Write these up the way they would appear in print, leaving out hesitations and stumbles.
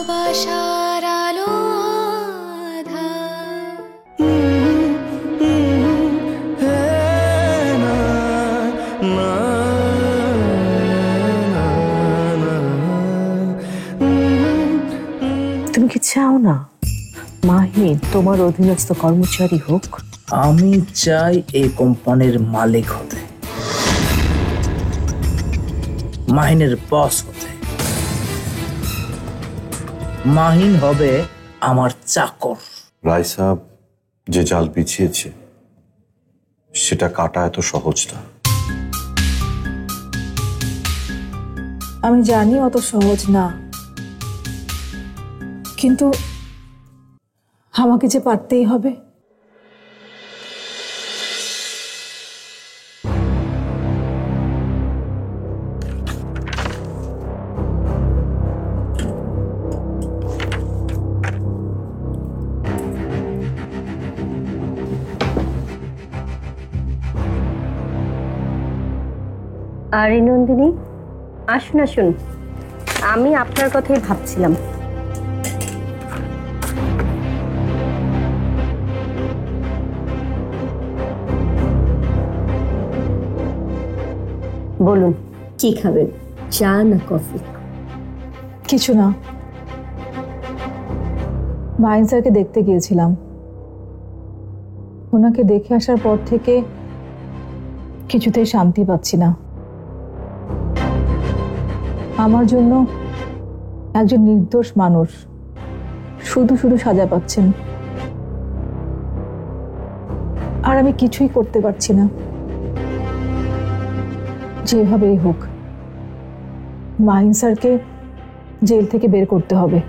ভালোবাসার আলো আঁধার। তুমি কি চাও না মাহিন তোমার অধীনস্থ কর্মচারী হোক? আমি চাই এই কোম্পানির মালিক হতে, মাহিনের বস হতে। মাহিন হবে আমার চাকর। রায় সাহেব যে জাল বিছিয়েছে সেটা কাটা এত সহজ না। আমি জানি অত সহজ না, কিন্তু আমাকে যে পারতেই হবে। আরে নন্দিনী, আসুন আসুন, আমি আপনার কথাই ভাবছিলাম। বলুন, কি খাবেন, চা না কফি? কিছু না, মাহিন স্যারকে দেখতে গিয়েছিলাম। ওনাকে দেখে আসার পর থেকে কিছুতেই শান্তি পাচ্ছি না। আমার জন্য একজন নির্দোষ মানুষ শুধু শুধু সাজা পাচ্ছেন, আর আমি কিছুই করতে পারছি না। যেভাবেই হোক মাহিন স্যারকে জেল থেকে বের করতে হবে।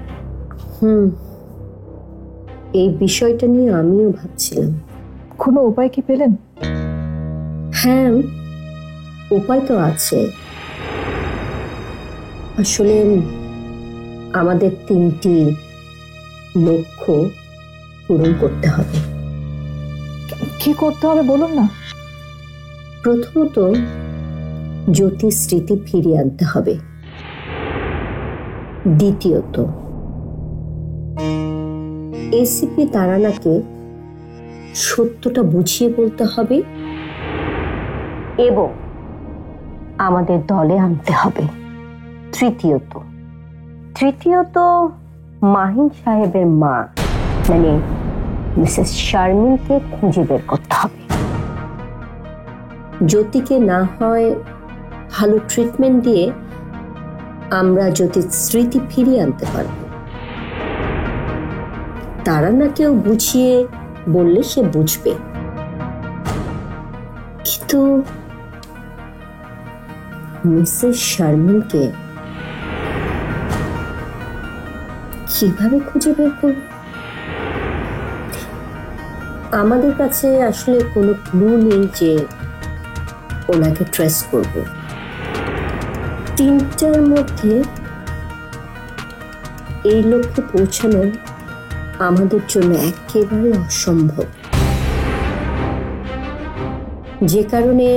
এই বিষয়টা নিয়ে আমিও ভাবছিলাম। কোনো উপায় কি পেলেন? হ্যাঁ, উপায় তো আছে। আসলে আমাদের 3টি লক্ষ্য পূরণ করতে হবে। কি করতে হবে বলুন না। প্রথমত, জ্যোতির স্মৃতি ফিরিয়ে আনতে হবে। দ্বিতীয়ত, এসিপি তারানাকে সত্যটা বুঝিয়ে বলতে হবে এবং আমাদের দলে আনতে হবে। তৃতীয়ত মাহিন সাহেবের মা মানে মিসেস শারমিনকে খুঁজে বের করতে হবে। জ্যোতিকে না হয় ভালো ট্রিটমেন্ট দিয়ে আমরা জ্যোতির স্মৃতি ফিরিয়ে আনতে পারব। তারানাকেও বুঝিয়ে বললে সে বুঝবে, কিন্তু মিসেস শারমিনকে কিভাবে খুঁজে বের করব? আমাদের কাছে আসলে কোনো ক্লু নেই যে ওনাকে ট্রেস করব। 3টার মধ্যে এই লক্ষ্যে পৌঁছানো আমাদের জন্য একেবারে অসম্ভব, যে কারণে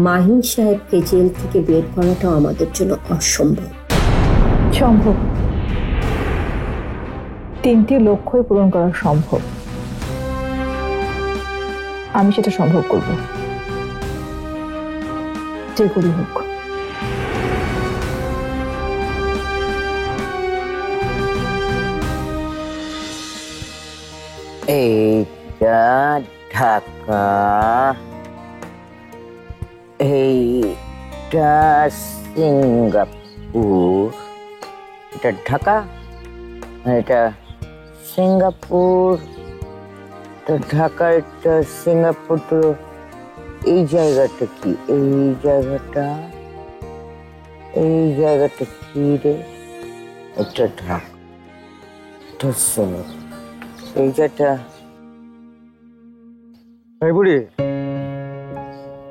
মাহিন সাহেবকে জেল থেকে বের করাটাও আমাদের জন্য অসম্ভব। সম্ভব, 3টি লক্ষ্যই পূরণ করা সম্ভব। আমি সেটা সম্ভব করব, যে করি হোক। এইটা ঢাকা, এইটা সিঙ্গাপুর। এটা ঢাকা, এটা সিঙ্গাপুর। তো ঢাকা, এটা সিঙ্গাপুর। তো এই জায়গাটা কি? এই জায়গাটা কি রে? এটা ঢাকা, এটা সিঙ্গাপুর। এই জায়গাটা। এই বুড়ি,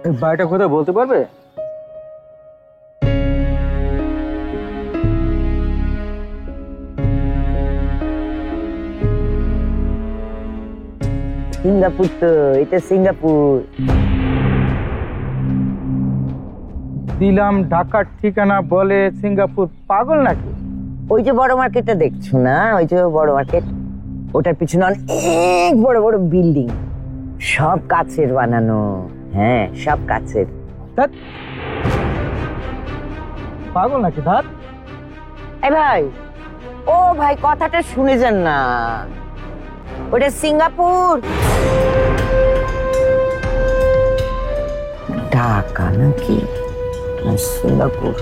এই বাড়িটা কোথায় বলতে পারবে? সিঙ্গাপুর, তো এটা সিঙ্গাপুর। দিলাম ঢাকার ঠিকানা বলে সিঙ্গাপুর, পাগল নাকি? ওই যে বড় মার্কেটটা দেখছো না, ওই যে বড় মার্কেট, ওটার পিছনে অনেক বড় বড় বিল্ডিং, সব কাচের বানানো। হ্যাঁ, সব কাচের। ধ্যাৎ, পাগল নাকি ধাত? এই ভাই, ও ভাই কথাটা শুনে যান না, ওটা সিঙ্গাপুর, ঢাকা নাকি না সিঙ্গাপুর?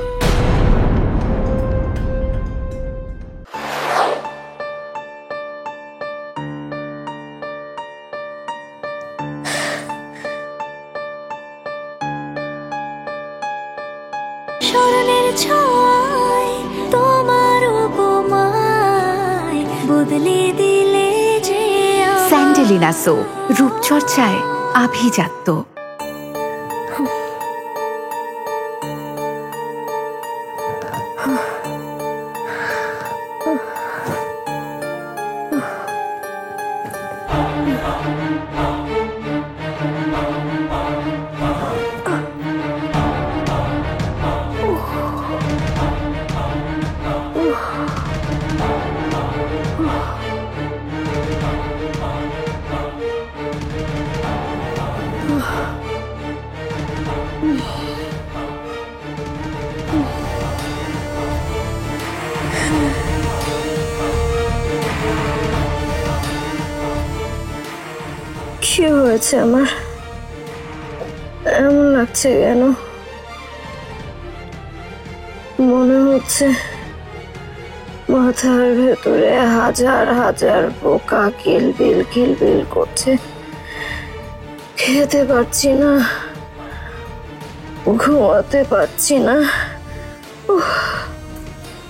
স্মরণের ছোঁয়ায় তোমার উপমায় বদলে দিলে যে স্যান্ডেলিনা সো, রূপচর্চায় আভিজাত্য। কি হয়েছে আমার? এমন লাগছে কেন? মনে হচ্ছে মাথার ভেতরে হাজার হাজার পোকা কিলবিল কিলবিল করছে। খেতে পারছি না, ঘুমাতে পারছি না।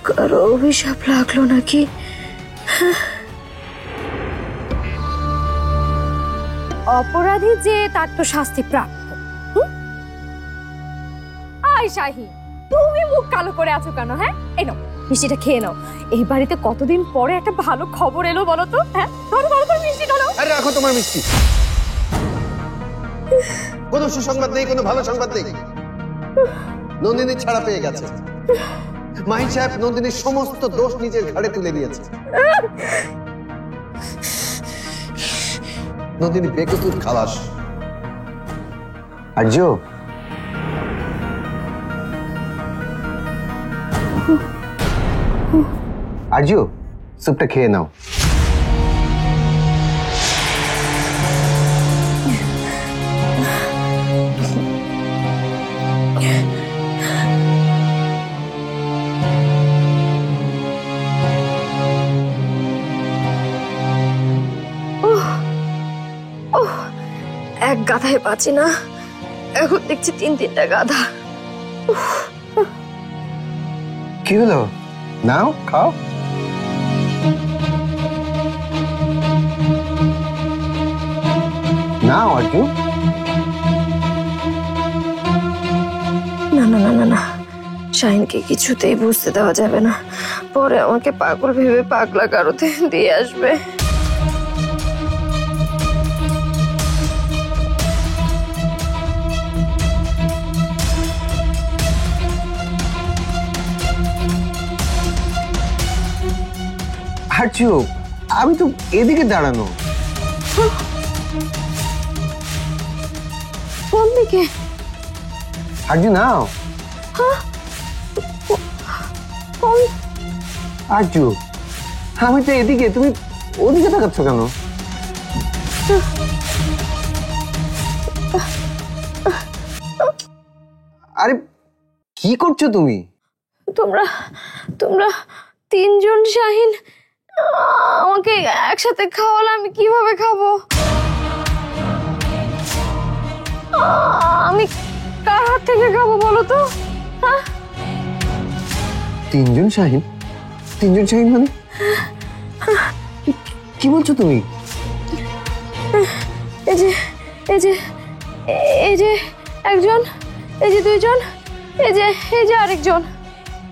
কারো অভিশাপ লাগলো নাকি? অপরাধী যে তার তো শাস্তি প্রাপ্য। আয় শাহিন, তুমি মুখ কালো করে আছো কেন? হ্যাঁ, এই নাও মিষ্টিটা খেয়ে নাও। এই বাড়িতে কতদিন পরে একটা ভালো খবর এলো বলো তো। হ্যাঁ, ধরো ধরো ধরো মিষ্টিটা নাও। আরে রাখো তোমার মিষ্টি। কোনো সুসংবাদ নেই, কোনো ভালো সংবাদ নেই। নন্দিনী ছাড়া পেয়ে গেছে। মাহিন সাহেব নন্দিনীর সমস্ত দোষ নিজের ঘাড়ে তুলে নিয়েছে। নন্দিনী বেকসুর খালাস। আর্য, আর্য, স্যুপটা খেয়ে নাও। এক গাধায় পাচ্ছি না, এখন দেখছি তিন তিনটা গাধা। কি হলো? নাও খাও। নাও আর্য। না না না না না, শাহিনকে কিছুতেই বুঝতে দেওয়া যাবে না, পরে আমাকে পাগল ভেবে পাগলা গারোতে দিয়ে আসবে। আর্য, আমি তো এদিকে দাঁড়ানো। কোন দিকে? আর্য নাও। আর্য, আমি তো এদিকে, তুমি ওদিকে তাকাচ্ছ কেন? আরে কি করছো তুমি? তোমরা তোমরা তিনজন শাহিন আমাকে একসাথে খাওয়ালে আমি কিভাবে খাবো? আমি কার হাত থেকে খাবো বলো তো? তিনজন শাহিন? তিনজন শাহিন মানে কি বলছো তুমি? এই যে এই যে এই যে একজন, এই যে দুইজন, এই যে আরেকজন।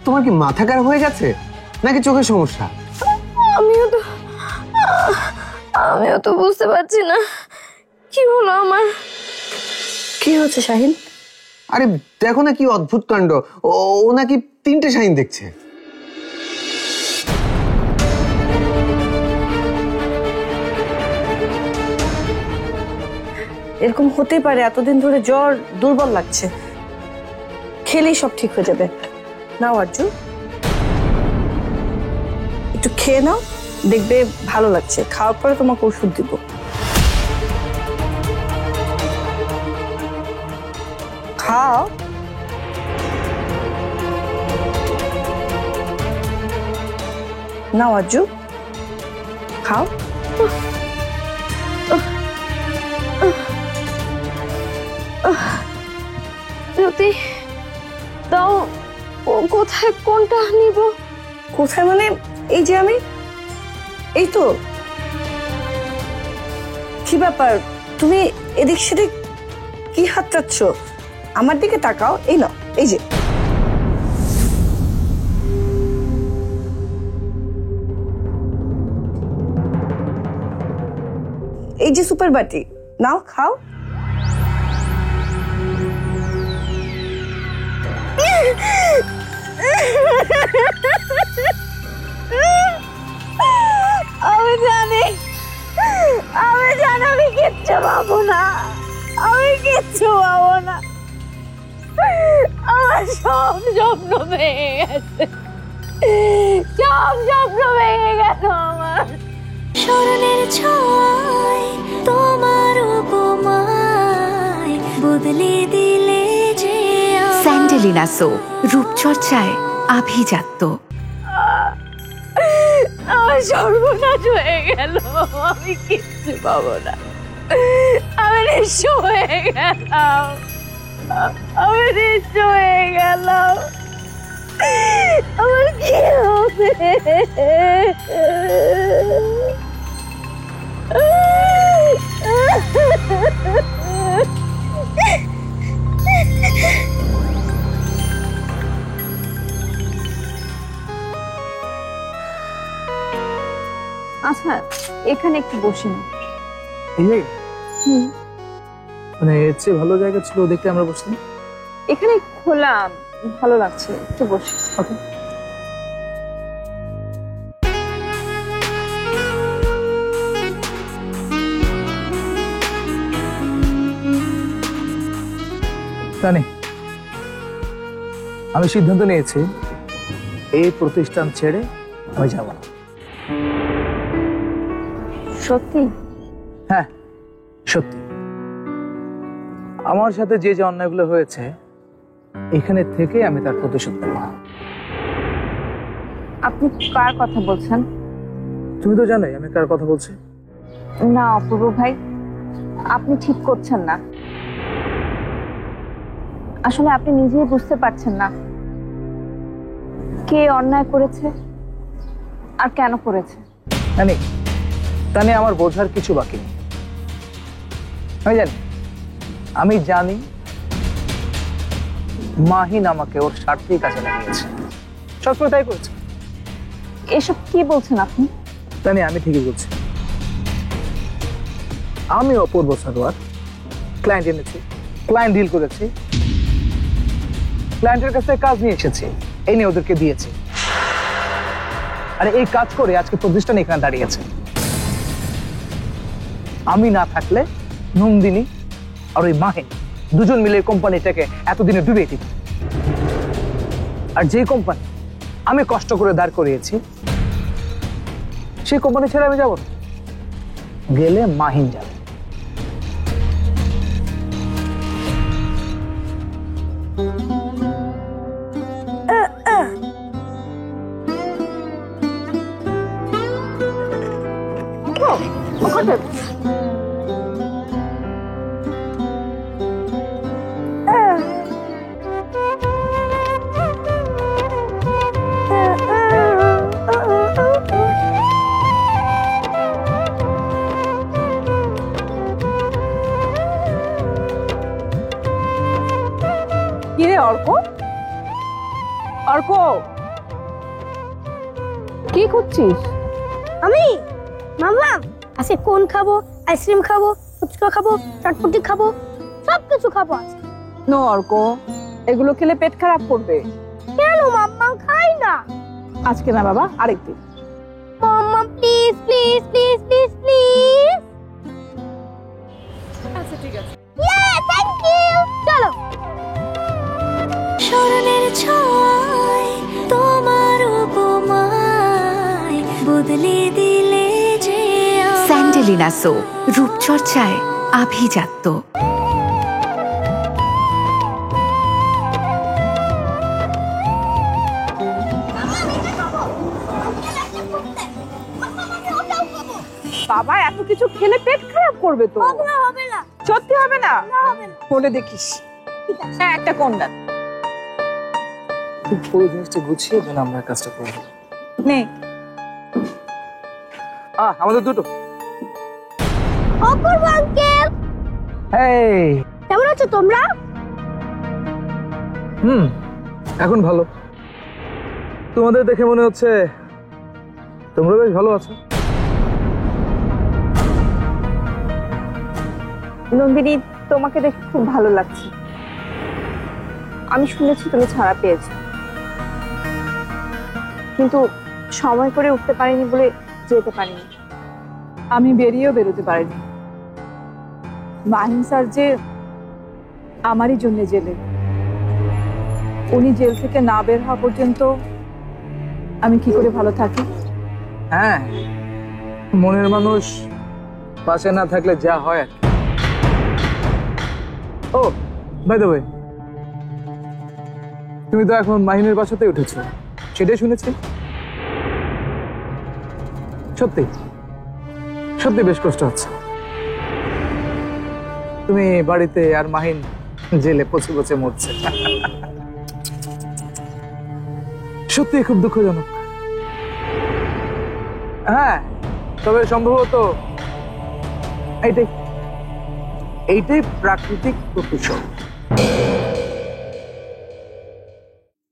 তোমার কি মাথা খারাপ হয়ে গেছে নাকি চোখের সমস্যা? আমিও তো বুঝতে পারছি না কি হলো আমার। কি হচ্ছে শাহিন? আরে দেখো না কি অদ্ভুত কাণ্ড, ও নাকি 3টে শাইন দেখছে। এরকম হতেই পারে, এতদিন ধরে জ্বর, দুর্বল লাগছে, খেলেই সব ঠিক হয়ে যাবে। নাও আরজু, একটু খেয়ে নাও, দেখবে ভালো লাগছে। খাওয়ার পরে তোমাকে ওষুধ দিব। খাও। নাও আরজু, খাও। জ্যোতি দাও, কোথায় কোনটা নিব? কোথায় মানে? এই যে আমি, এই তো। কি ব্যাপার, তুমি এদিক সেদিক কি হাত চাচ্ছ? আমার দিকে তাকাও। এই নাও, এই যে। এই যে সুপার বাটি, নাও খাও। আমি জানি আমি কিচ্ছু পাবো না, আমি কিচ্ছু পাবো না। আমার সব স্বপ্ন ভেঙে গেছে, সব স্বপ্ন ভেঙে গেল আমার। স্মরণের ছয় তোমার উপমায় বদলে দিলে যে স্যান্ডেলিনা সো, রূপচর্চায় আভিজাত্য। আমার সর্বনাশ হয়ে গেল, আমি কিচ্ছু পাবো না, আমি নিঃস্ব হয়ে গেলাম, আমি নিঃস্ব হয়ে গেলাম। আমার কি হবে? আচ্ছা, এখানে একটু বসি না। মানে এর চেয়ে ভালো জায়গা ছিল দেখতে আমরা বসলাম। এখানে খোলা, ভালো লাগছে, একটু বসি। ওকে। জানি, আমি সিদ্ধান্ত নিয়েছি এই প্রতিষ্ঠান ছেড়ে আমি যাব না। সত্যি? হ্যাঁ সত্যি। আমার সাথে যে যে অন্যায়গুলো হয়েছে এখানে থেকে আমি তার প্রতিশোধ নেব। আপনি কার কথা বলছেন? তুমি তো জানোই আমি কার কথা বলছি। না অপূর্ব ভাই, আপনি ঠিক করছেন না। আসলে আপনি নিজেই বুঝতে পারছেন না কে অন্যায় করেছে আর কেন করেছে। জানি, তা নিয়ে আমার বোঝার কিছু বাকি নেই। আমি জানি মাহিন আমাকে ওর স্বার্থেই কাজে লাগিয়েছে, সবসময় তাই করেছে। এসব কি বলছেন আপনি? জানি, আমি ঠিকই বলছি। আমি অপূর্ব সরোয়ার ক্লায়েন্ট এনেছি, ক্লায়েন্ট ডিল করেছি, ক্লায়েন্টের কাছে কাজ নিয়ে এসেছি, এই নিয়ে ওদেরকে দিয়েছি। আর এই কাজ করে আজকে প্রতিষ্ঠান এখানে দাঁড়িয়েছে। আমি না থাকলে নন্দিনী আর ওই মাহিন দুজন মিলে কোম্পানিটাকে এতদিনে ডুবিয়ে দিত। আর যে কোম্পানি আমি কষ্ট করে দাঁড় করিয়েছি সেই কোম্পানি ছেড়ে আমি যাব না। গেলে মাহিন যাবে। কিরে অর্ক, অর্ক কি করছিস? আমি মামা আজকে কোন খাবো, আইসক্রিম খাবো, ফুচকা খাবো, চটপটি খাবো, সবকিছু খাবো। নো অর্ক, এগুলো খেলে পেট খারাপ করবে। কেন মাম্মা, খাই না। আজকে না বাবা, আরেকদিন। মাম্মা please please please please please. আচ্ছা ঠিক আছে। Thank you. চলো। স্মরণের ছয় তোমার উপমায় বদলে দিলে যে স্যান্ডেলিনা সো, রূপচর্চায় আভিজাত্য। বাবা এত কিছু খেলে পেট খারাপ করবে তো। হবে না। সত্যি হবে না? হবে না। বলে দেখিস। হ্যাঁ, একটা কন্যা পুরো জিনিসটা গুছিয়ে দেন, আমরা কাজটা করবো। নে। আমাদের দুটো। অপূর্ব আঙ্কেল, এই কেমন আছো তোমরা? এখন ভালো। তোমাদের দেখে মনে হচ্ছে তোমরা বেশ ভালো আছো। নন্দিনী, তোমাকে দেখে খুব ভালো লাগছে। আমি শুনেছি তুমি ছাড়া পেয়েছো, কিন্তু সময় করে উঠতে পারিনি বলে যেতে পারিনি। আমি বেরোতে পারিনি। মাহিন স্যার যে আমারই জন্য জেলে, উনি জেল থেকে না বের হওয়া পর্যন্ত আমি কি করে ভালো থাকি? হ্যাঁ, মনের মানুষ পাশে না থাকলে যা হয় আর কি। ও বাই দ্য ওয়ে, তুমি তো এখন মাহিনের বাসাতেই উঠেছো, সেটাই শুনেছি। সত্যি সত্যি বেশ কষ্ট হচ্ছে। তুমি বাড়িতে আর মাহিন জেলে পচে পচে মরছে। সত্যি খুব দুঃখজনক। হ্যাঁ, তবে সম্ভবত এইটাই প্রাকৃতিক প্রকৌশল।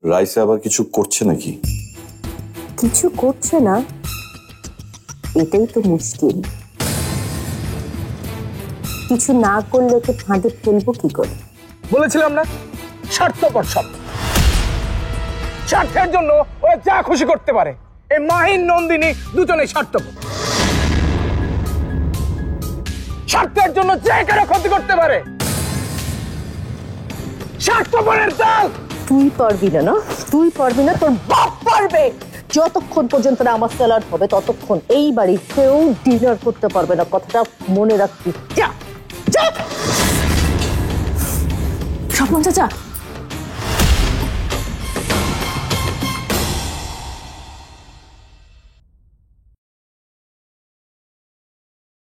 রাইসা আবার কিছু করছে নাকি? কিছু করছে না, এটাই তো মুশকিল। কিছু না করলে ওকে ফাঁদে ফেলবো কি করে? বলেছিলাম না, স্বার্থপর সব। স্বার্থের জন্য ও যা খুশি করতে পারে। এই মাহিন নন্দিনী দুজনেই স্বার্থপর। স্বার্থের জন্য যে কারো ক্ষতি করতে পারে। স্বার্থপরের দল। তুই পারবি না, না তুই পারবি না, তোর বাপ পারবে। যতক্ষণ পর্যন্ত না আমার স্যালাড হবে ততক্ষণ এই বাড়ি কেউ ডিনার করতে পারবে না, কথাটা মনে রাখবি। যা যা। স্বপন চাচা,